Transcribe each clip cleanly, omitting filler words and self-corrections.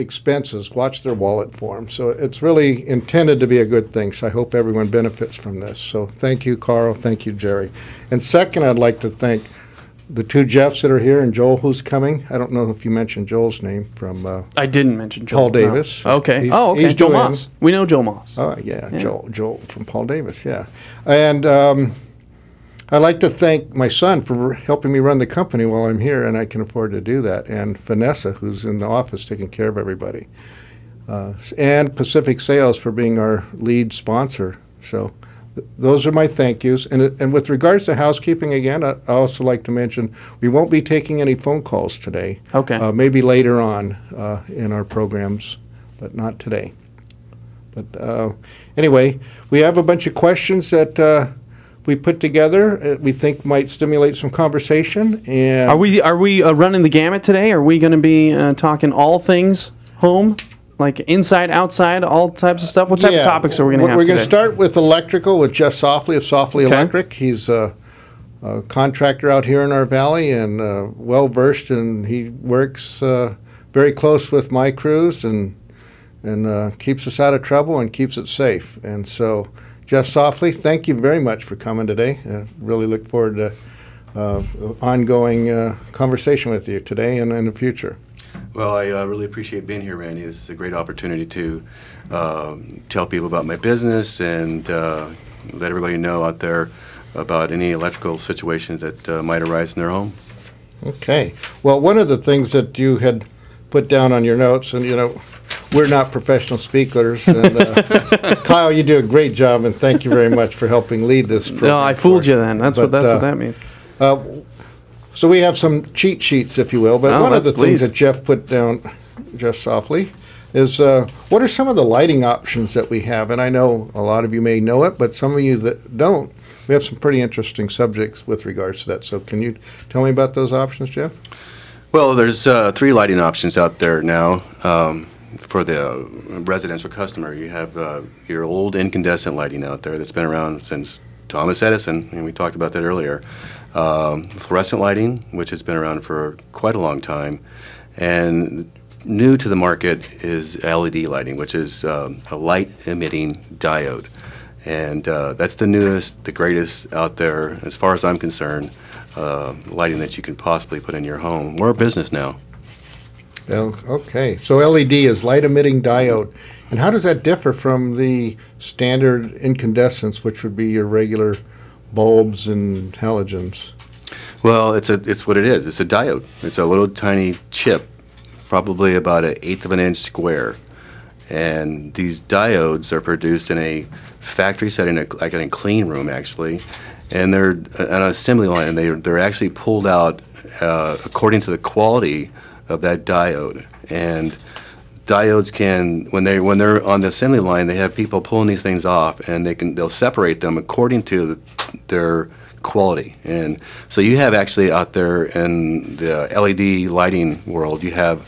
expenses, watch their wallet for them. So it's really intended to be a good thing. So I hope everyone benefits from this. So thank you, Carl. Thank you, Jerry. And second, I'd like to thank the two Jeffs that are here and Joel, who's coming. I don't know if you mentioned Joel's name from I didn't mention Joel. Paul Davis. No. Okay. He's, okay. He's Joe Moss. We know Joe Moss. Oh, yeah. Joel from Paul Davis, yeah. And I'd like to thank my son for helping me run the company while I'm here, and I can afford to do that, and Vanessa, who's in the office taking care of everybody, and Pacific Sales for being our lead sponsor. So those are my thank yous. And with regards to housekeeping, again, I also like to mention we won't be taking any phone calls today. Okay. Maybe later on in our programs, but not today. But anyway, we have a bunch of questions that we put together, we think might stimulate some conversation. And are we running the gamut today? Are we going to be talking all things home, like inside, outside, all types of stuff? What type of topics are we going to have We're today? going to start with electrical with Jeff Softly of Softly Electric. He's a contractor out here in our valley and well versed, and he works very close with my crews and keeps us out of trouble and keeps it safe. And so, Jeff Softly, thank you very much for coming today. Really look forward to ongoing conversation with you today and in the future. Well, I really appreciate being here, Randy. This is a great opportunity to tell people about my business and let everybody know out there about any electrical situations that might arise in their home. Okay. Well, one of the things that you had put down on your notes, and we're not professional speakers. And Kyle, you do a great job, and thank you very much for helping lead this program. No, I fooled you then. That's what that means. So we have some cheat sheets, if you will. But one of the things that Jeff put down, just softly, is what are some of the lighting options that we have? And I know a lot of you may know it, but some of you that don't, we have some pretty interesting subjects with regards to that. So can you tell me about those options, Jeff? Well, there's 3 lighting options out there now. For the residential customer, you have your old incandescent lighting out there that's been around since Thomas Edison, and we talked about that earlier. Fluorescent lighting, which has been around for quite a long time, and new to the market is LED lighting, which is a light-emitting diode. And that's the newest, the greatest out there, as far as I'm concerned, lighting that you can possibly put in your home. We're a business now. Okay, so LED is light-emitting diode. And how does that differ from the standard incandescents, which would be your regular bulbs and halogens? Well, it's what it is. It's a diode. It's a little tiny chip, probably about 1/8 of an inch square. And these diodes are produced in a factory setting, like in a clean room, actually. And they're on an assembly line, and they're actually pulled out according to the quality of that diode. And diodes can, when they're on the assembly line, they have people pulling these things off, and they'll separate them according to their quality. And so you have actually out there in the LED lighting world, you have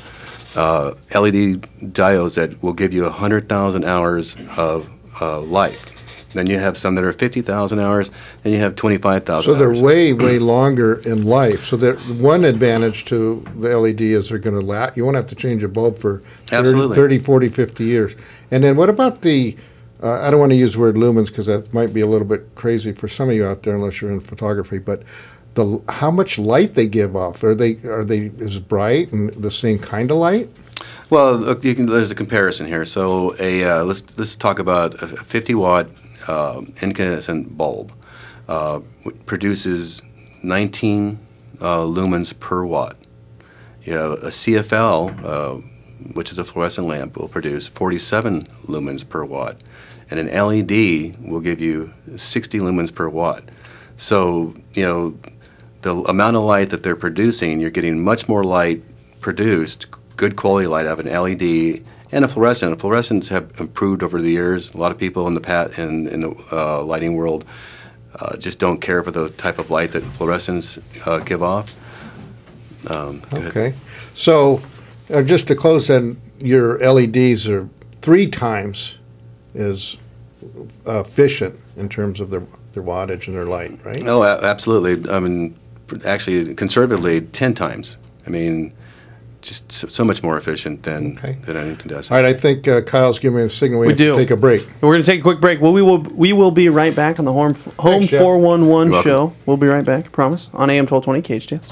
LED diodes that will give you 100,000 hours of life. Then you have some that are 50,000 hours, and you have 25,000 hours. So they're way, way longer in life. So one advantage to the LED is they're going to last. You won't have to change a bulb for 30, 40, 50 years. And then what about the, I don't want to use the word lumens because that might be a little bit crazy for some of you out there unless you're in photography, but how much light they give off? Are they as bright and the same kind of light? Well, there's a comparison here. So let's talk about a 50-watt incandescent bulb produces 19 lumens per watt. You have a CFL, which is a fluorescent lamp, will produce 47 lumens per watt, and an LED will give you 60 lumens per watt. So, the amount of light that they're producing, you're getting much more light produced, good quality light out of an LED and a fluorescent. Fluorescents have improved over the years. A lot of people in the lighting world just don't care for the type of light that fluorescents give off. Okay. So just to close then, your LEDs are 3 times as efficient in terms of their wattage and their light, right? Oh, absolutely. I mean, actually, conservatively, 10 times. I mean, just so much more efficient than Okay. than anything does. All right, I think Kyle's giving me a signal. We have to do. take a break. We're going to take a quick break. Well, we will be right back on the Home Thanks, Jeff. 411 You're welcome. show. We'll be right back, promise, on AM 1220 KHTS.